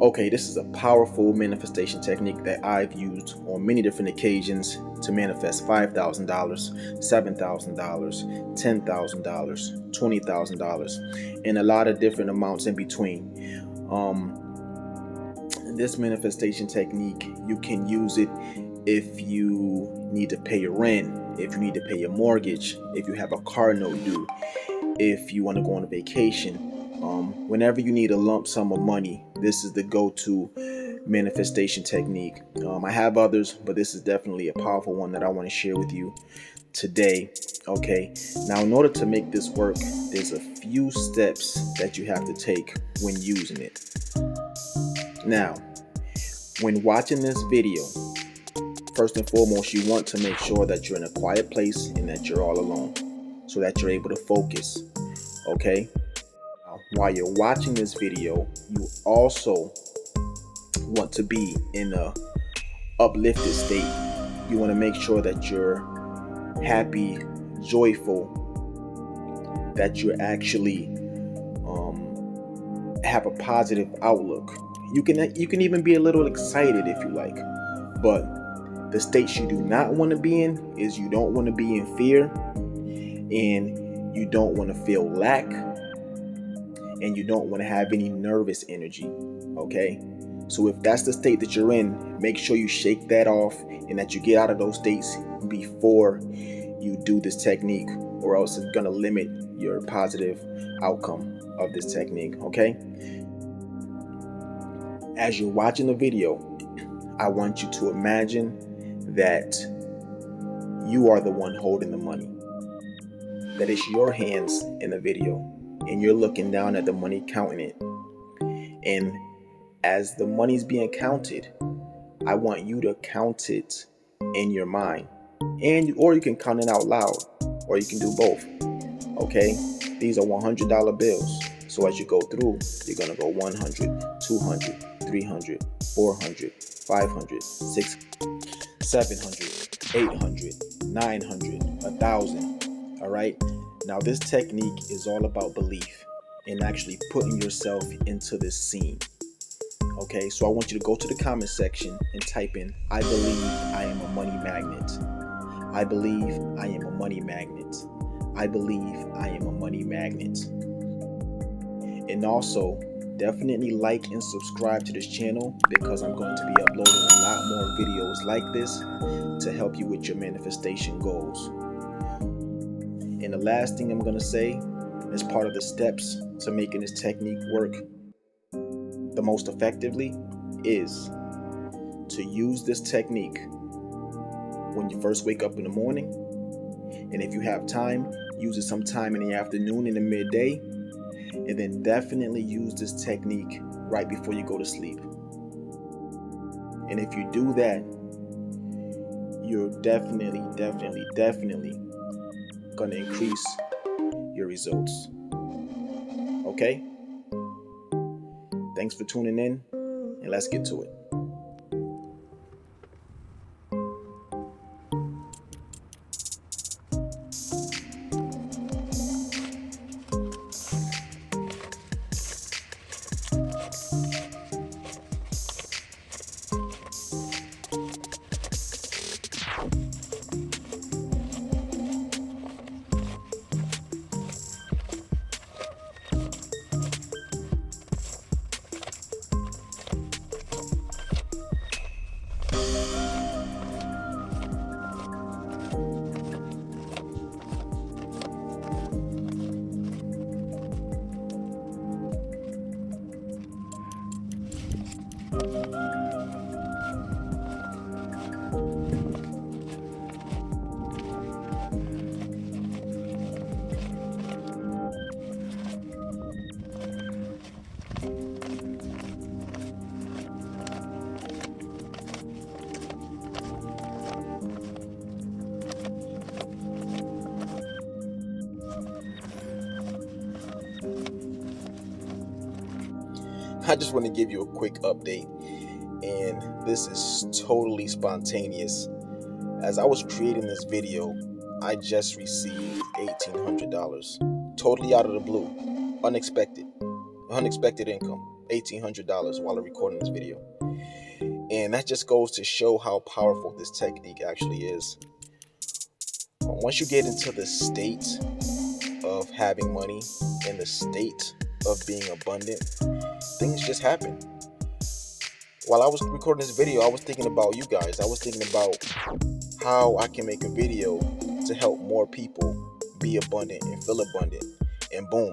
Okay, this is a powerful manifestation technique that I've used on many different occasions to manifest $5,000, $7,000, $10,000, $20,000, and a lot of different amounts in between. This manifestation technique, you can use it if you need to pay your rent, if you need to pay your mortgage, if you have a car note due, if you want to go on a vacation. Whenever you need a lump sum of money, this is the go-to manifestation technique. I have others, but this is definitely a powerful one that I want to share with you today. Okay, now in order to make this work, there's a few steps that you have to take when using it. Now, when watching this video, first and foremost, you want to make sure that you're in a quiet place and that you're all alone so that you're able to focus. Okay? While you're watching this video, you also want to be in a uplifted state. You want to make sure that you're happy, joyful, that you're actually have a positive outlook. You can even be a little excited if you like, but the states you do not want to be in is you don't want to be in fear, and you don't want to feel lack, and you don't want to have any nervous energy. Okay, so if that's the state that you're in, make sure you shake that off and that you get out of those states before you do this technique, or else it's going to limit your positive outcome of this technique. Okay, as you're watching the video, I want you to imagine that you are the one holding the money, that it's your hands in the video, and you're looking down at the money, counting it. And as the money's being counted, I want you to count it in your mind, or you can count it out loud, or you can do both. Okay, these are $100 bills. So as you go through, you're gonna go 100, 200, 300, 400, 500, 600, 700, 800, 900, 1,000. All right. Now this technique is all about belief and actually putting yourself into this scene. Okay, so I want you to go to the comment section and type in, "I believe I am a money magnet. I believe I am a money magnet. I believe I am a money magnet." And also, definitely like and subscribe to this channel, because I'm going to be uploading a lot more videos like this to help you with your manifestation goals. And the last thing I'm going to say, as part of the steps to making this technique work the most effectively, is to use this technique when you first wake up in the morning. And if you have time, use it sometime in the afternoon, in the midday. And then definitely use this technique right before you go to sleep. And if you do that, you're definitely going to increase your results. Okay? Thanks for tuning in, and let's get to it. I just want to give you a quick update, and this is totally spontaneous. As I was creating this video, I just received $1,800, totally out of the blue, unexpected income. $1,800 while I'm recording this video. And that just goes to show how powerful this technique actually is. Once you get into the state of having money and the state of being abundant, things just happen. While I was recording this video, I was thinking about you guys. I was thinking about how I can make a video to help more people be abundant and feel abundant. And boom,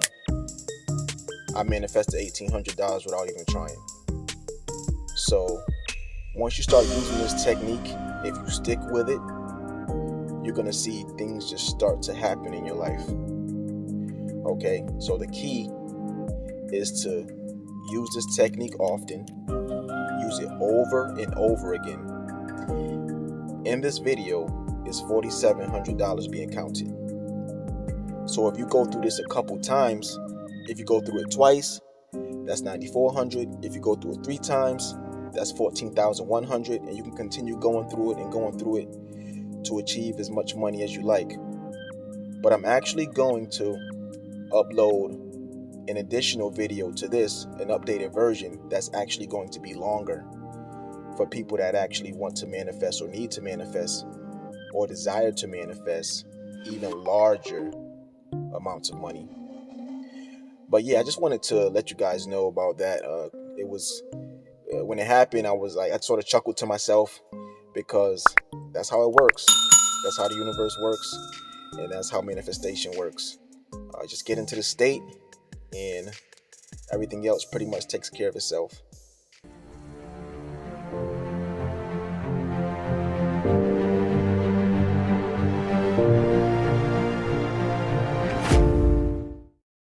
I manifested $1,800 without even trying. So once you start using this technique, if you stick with it, you're going to see things just start to happen in your life. Okay, so the key is to use this technique often, use it over and over again. In this video is $4,700 being counted. So if you go through this a couple times, if you go through it twice, that's $9,400. If you go through it 3 times, that's $14,100, and you can continue going through it to achieve as much money as you like. But I'm actually going to upload an additional video to this, an updated version that's actually going to be longer for people that actually want to manifest or need to manifest or desire to manifest even larger amounts of money. But yeah, I just wanted to let you guys know about that. It was when it happened, I sort of chuckled to myself, because that's how it works. That's how the universe works, and that's how manifestation works. Just get into the state, and everything else pretty much takes care of itself.